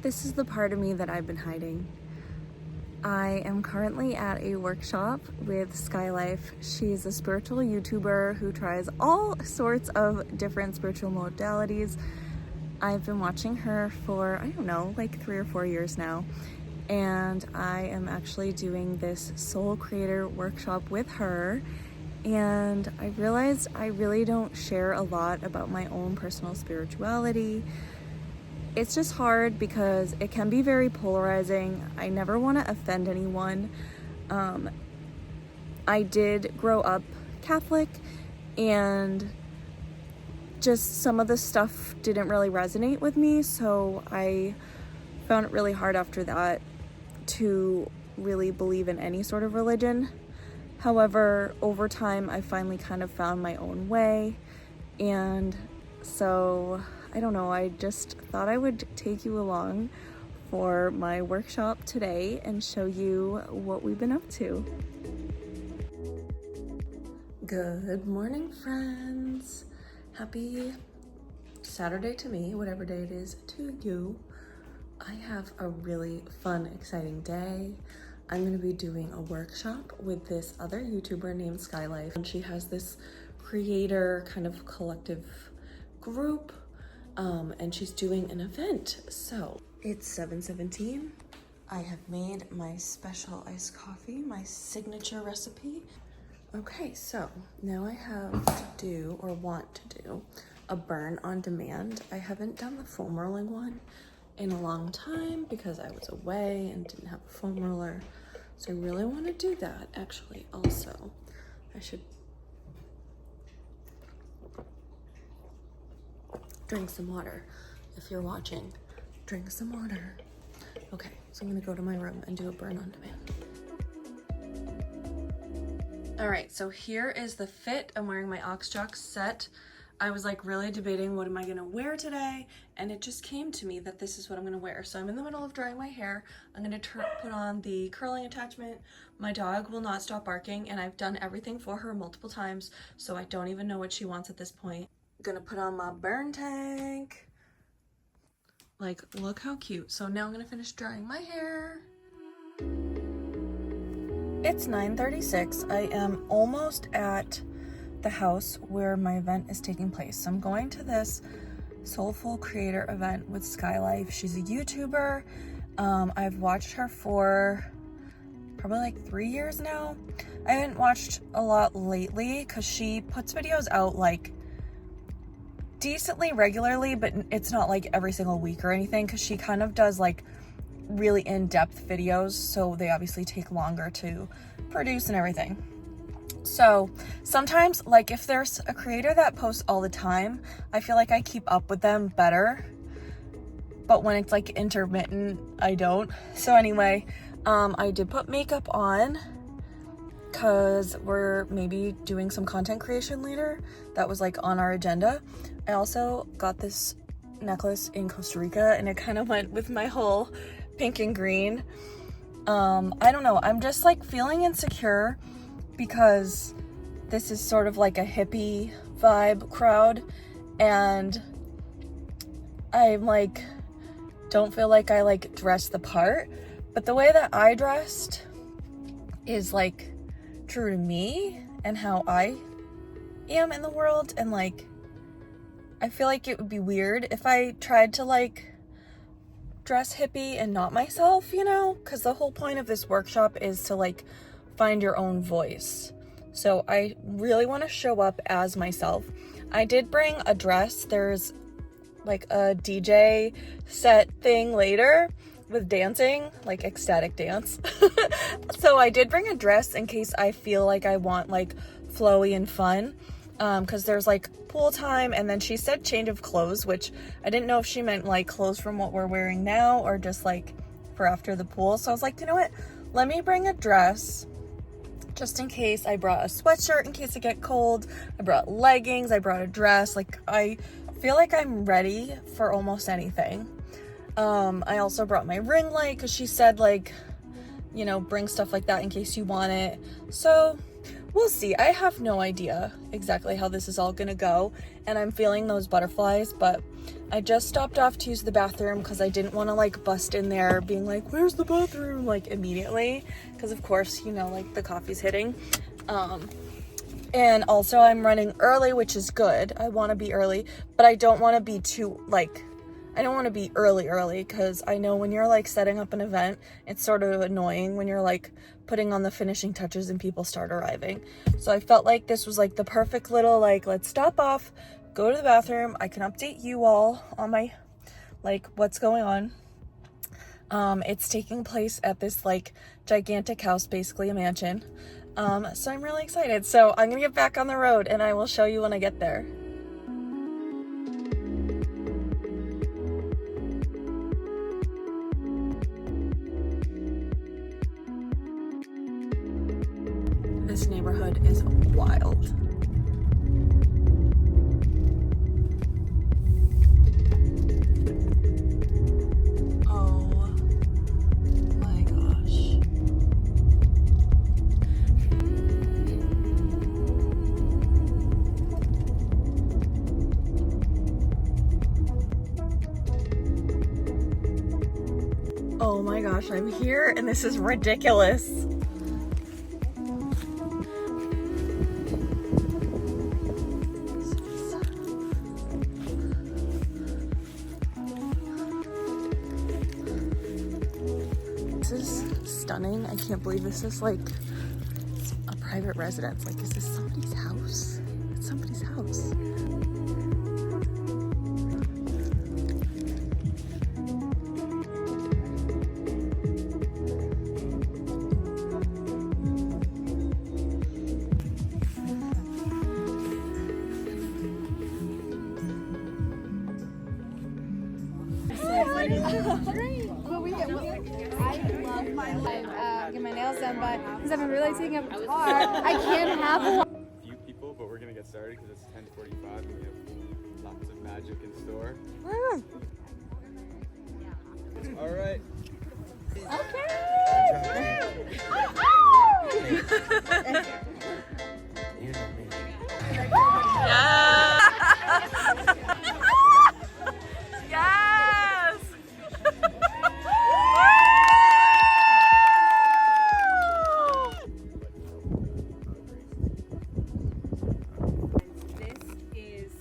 This is the part of me that I've been hiding. I am currently at a workshop with SkyLife. She's a spiritual YouTuber who tries all sorts of different spiritual modalities. I've been watching her for, I don't know, like 3 or 4 years now. And I am actually doing this soul creator workshop with her. And I realized I really don't share a lot about my own personal spirituality. It's just hard because it can be very polarizing. I never want to offend anyone. I did grow up Catholic, and just some of the stuff didn't really resonate with me, so I found it really hard after that to really believe in any sort of religion. However, over time, I finally kind of found my own way, and so I don't know, I just thought I would take you along for my workshop today and show you what we've been up to. Good morning, friends. Happy Saturday to me, whatever day it is to you. I have a really fun, exciting day. I'm going to be doing a workshop with this other YouTuber named SkyLife. And she has this creator kind of collective group. And she's doing an event. So it's 7:17. I have made my special iced coffee, my signature recipe. Okay, so now I have to do, or want to do, a burn on demand. I haven't done the foam rolling one in a long time because I was away and didn't have a foam roller. So I really want to do that actually also. I should drink some water. If you're watching, drink some water. Okay, so I'm gonna go to my room and do a burn on demand. All right, so here is the fit. I'm wearing my Ox Jock set. I was like really debating what am I gonna wear today, and it just came to me that this is what I'm gonna wear. So I'm in the middle of drying my hair. I'm gonna put on the curling attachment. My dog will not stop barking, and I've done everything for her multiple times, so I don't even know what she wants at this point. Gonna put on my burn tank. Like, look how cute. So now I'm gonna finish drying my hair. It's 9:36. I am almost at the house where my event is taking place. So I'm going to this soulful creator event with SkyLife. She's a YouTuber. I've watched her for probably like 3 years now. I haven't watched a lot lately because she puts videos out like decently regularly, but it's not like every single week or anything, because she kind of does like really in-depth videos, so they obviously take longer to produce and everything. So sometimes, like, if there's a creator that posts all the time, I feel like I keep up with them better, but when it's like intermittent, I don't. So anyway, I did put makeup on because we're maybe doing some content creation later. That was like on our agenda. I also got this necklace in Costa Rica, and it kind of went with my whole pink and green. I don't know, I'm just like feeling insecure because this is sort of like a hippie vibe crowd, and I'm like, don't feel like I like dress the part, but the way that I dressed is like true to me and how I am in the world, and like I feel like it would be weird if I tried to like dress hippie and not myself, you know, because the whole point of this workshop is to like find your own voice. So I really want to show up as myself. I did bring a dress. There's like a DJ set thing later with dancing, like ecstatic dance. So I did bring a dress in case I feel like I want like flowy and fun, because there's like pool time, and then she said change of clothes, which I didn't know if she meant like clothes from what we're wearing now or just like for after the pool. So I was like, you know what, let me bring a dress just in case. I brought a sweatshirt in case I get cold, I brought leggings, I brought a dress. Like, I feel like I'm ready for almost anything. I also brought my ring light because she said like, you know, bring stuff like that in case you want it. So we'll see. I have no idea exactly how this is all gonna go, and I'm feeling those butterflies, but I just stopped off to use the bathroom because I didn't want to like bust in there being like, where's the bathroom, like immediately, because of course, you know, like the coffee's hitting. And also I'm running early, which is good. I want to be early, but I don't want to be too like, I don't want to be early because I know when you're like setting up an event, it's sort of annoying when you're like putting on the finishing touches and people start arriving. So I felt like this was like the perfect little like, let's stop off, go to the bathroom. I can update you all on my like what's going on. It's taking place at this like gigantic house, basically a mansion. So I'm really excited. So I'm gonna get back on the road and I will show you when I get there. This neighborhood is wild. Oh my gosh. Oh my gosh, I'm here and this is ridiculous. Stunning. I can't believe this is like a private residence. Like, is this somebody's house? It's somebody's house. Get my nails done, but since I've been really taking up the car, I can't have a few people, but we're gonna get started because it's 10:45 and we have lots of magic in store. All right. Yes! This is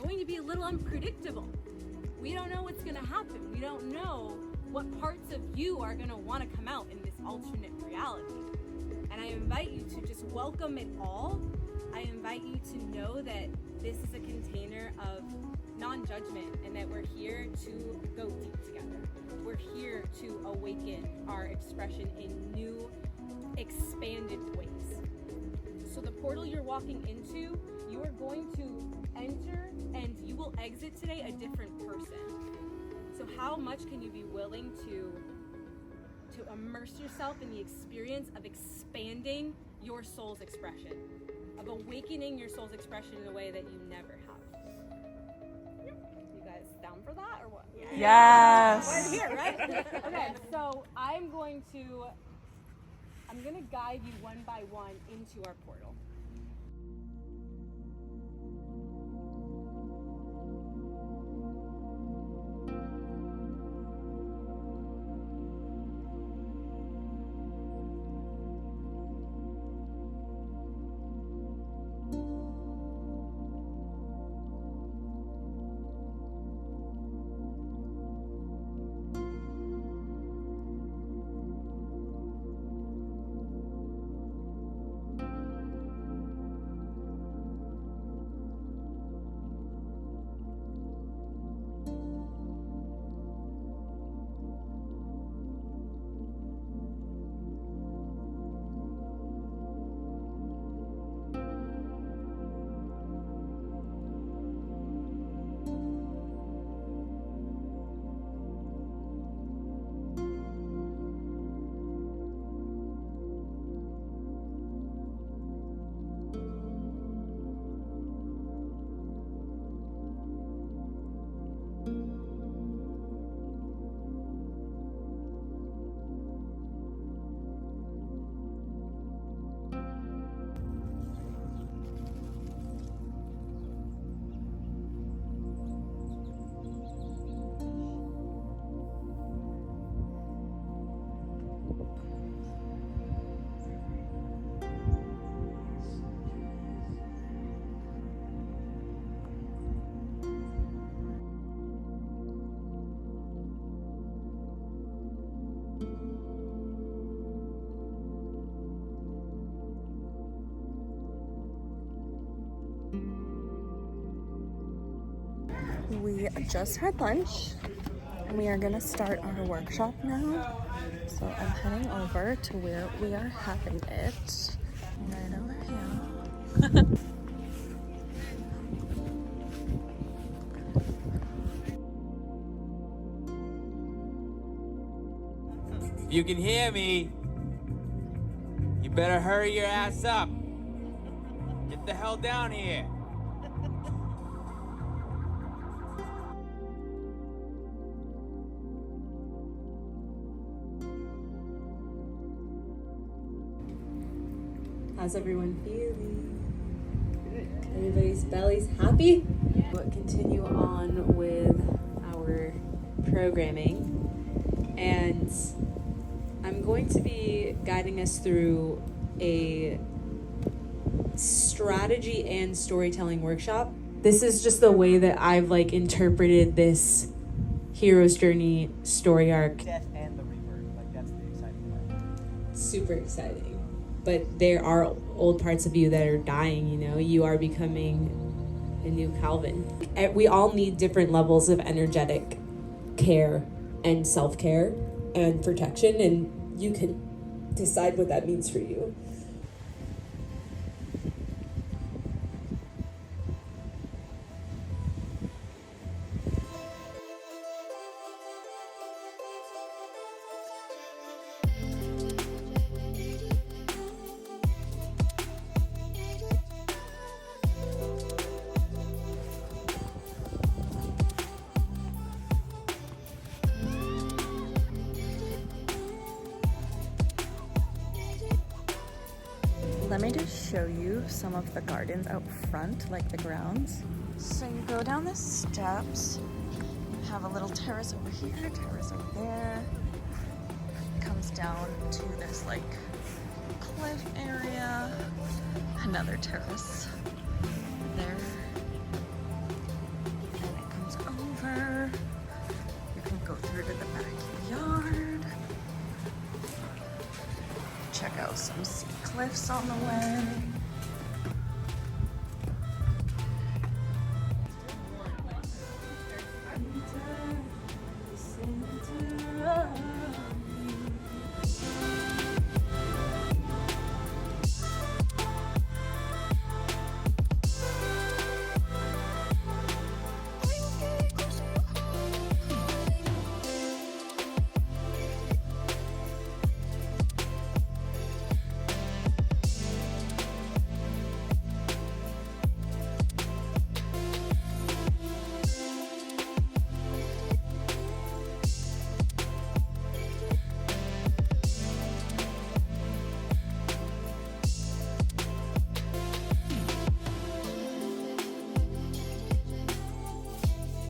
going to be a little unpredictable. We don't know what's going to happen. We don't know what parts of you are going to want to come out in this alternate reality. And I invite you to just welcome it all. I invite you to know that this is a container of non-judgment and that we're here to go deep together. We're here to awaken our expression in new, expanded ways. So the portal you're walking into, you are going to enter and you will exit today a different person. So how much can you be willing to immerse yourself in the experience of expanding your soul's expression, of awakening your soul's expression in a way that you never have? You guys down for that or what? Yes. Right here, right? Okay, so I'm gonna guide you one by one into our portal. We just had lunch and we are gonna start our workshop now. So I'm heading over to where we are having it. Right over here. If you can hear me, you better hurry your ass up. Get the hell down here. How's everyone feeling? Everybody's belly's happy? We'll continue on with our programming, and I'm going to be guiding us through a strategy and storytelling workshop. This is just the way that I've interpreted this hero's journey story arc. Death and the rebirth, that's the exciting part. Super exciting. But there are old parts of you that are dying, you are becoming a new Calvin. We all need different levels of energetic care and self-care and protection, and you can decide what that means for you. Let me just show you some of the gardens out front, like the grounds. So you go down the steps, you have a little terrace over here, terrace over there. It comes down to this cliff area, another terrace there. And it comes over. You can go through to the backyard. Check out some sea cliffs on the way.